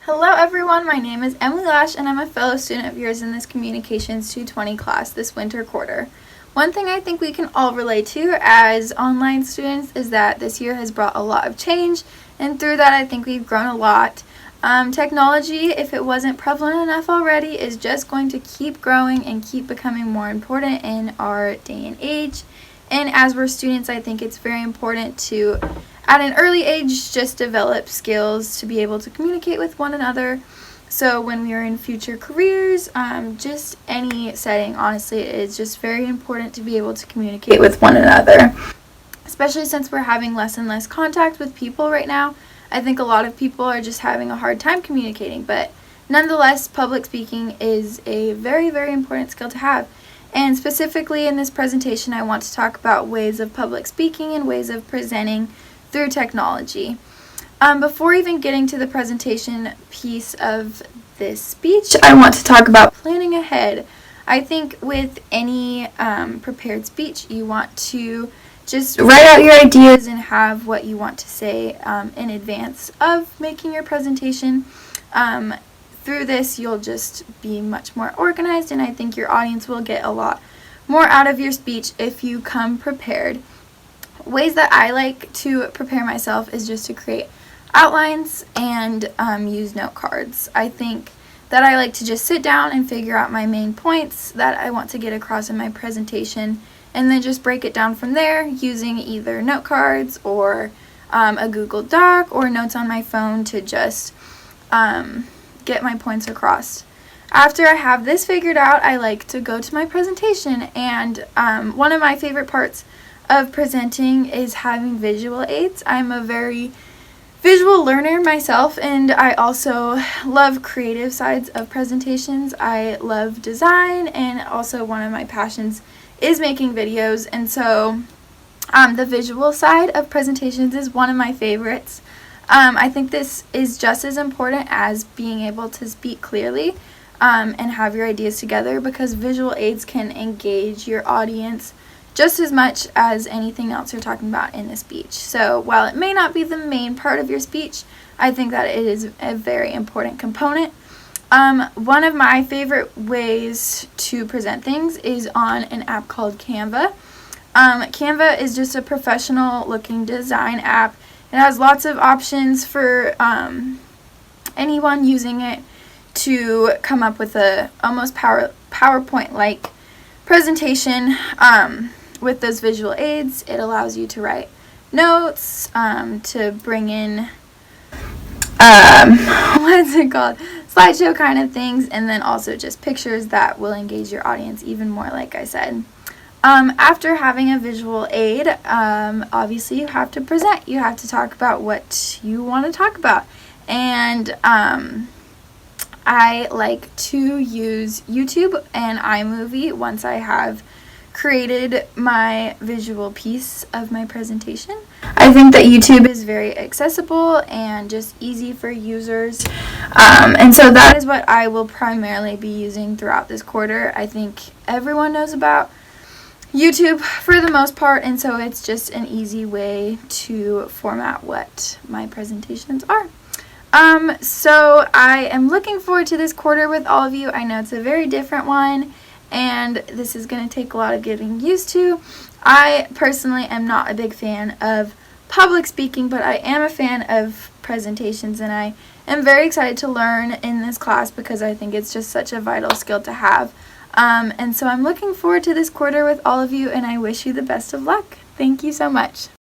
Hello everyone, my name is Emily Lash and I'm a fellow student of yours in this Communications 220 class this winter quarter. One thing I think we can all relate to as online students is that this year has brought a lot of change, and through that I think we've grown a lot. Technology, if it wasn't prevalent enough already, is just going to keep growing and keep becoming more important in our day and age. And as we're students, I think it's very important to, at an early age, just develop skills to be able to communicate with one another. So when we are in future careers, just any setting, honestly, it is just very important to be able to communicate with one another. Especially since we're having less and less contact with people right now. I think a lot of people are just having a hard time communicating, but nonetheless, public speaking is a very, very important skill to have. And specifically in this presentation, I want to talk about ways of public speaking and ways of presenting through technology. Before even getting to the presentation piece of this speech, I want to talk about planning ahead. I think with any prepared speech, you want to just write out your ideas and have what you want to say in advance of making your presentation. Through this, you'll just be much more organized, and I think your audience will get a lot more out of your speech if you come prepared. Ways that I like to prepare myself is just to create outlines and use note cards. I think that I like to just sit down and figure out my main points that I want to get across in my presentation, and then just break it down from there using either note cards or a Google Doc or notes on my phone to just get my points across. After I have this figured out, I like to go to my presentation, and one of my favorite parts of presenting is having visual aids. I'm a very visual learner myself, and I also love creative sides of presentations. I love design, and also one of my passions is making videos, and so the visual side of presentations is one of my favorites. I think this is just as important as being able to speak clearly and have your ideas together, because visual aids can engage your audience just as much as anything else you're talking about in the speech. So while it may not be the main part of your speech, I think that it is a very important component. One of my favorite ways to present things is on an app called Canva. Canva is just a professional looking design app. It has lots of options for anyone using it to come up with a almost PowerPoint-like presentation with those visual aids. It allows you to write notes, to bring in slideshow kind of things, and then also just pictures that will engage your audience even more, like I said. After having a visual aid, obviously you have to present. You have to talk about what you want to talk about. And I like to use YouTube and iMovie once I have created my visual piece of my presentation. I think that YouTube is very accessible and just easy for users. And so that is what I will primarily be using throughout this quarter. I think everyone knows about YouTube for the most part, and so it's just an easy way to format what my presentations are. So I am looking forward to this quarter with all of you. I know it's a very different one, and this is going to take a lot of getting used to. I personally am not a big fan of public speaking, but I am a fan of presentations, and I am very excited to learn in this class because I think it's just such a vital skill to have. And so I'm looking forward to this quarter with all of you, and I wish you the best of luck. Thank you so much.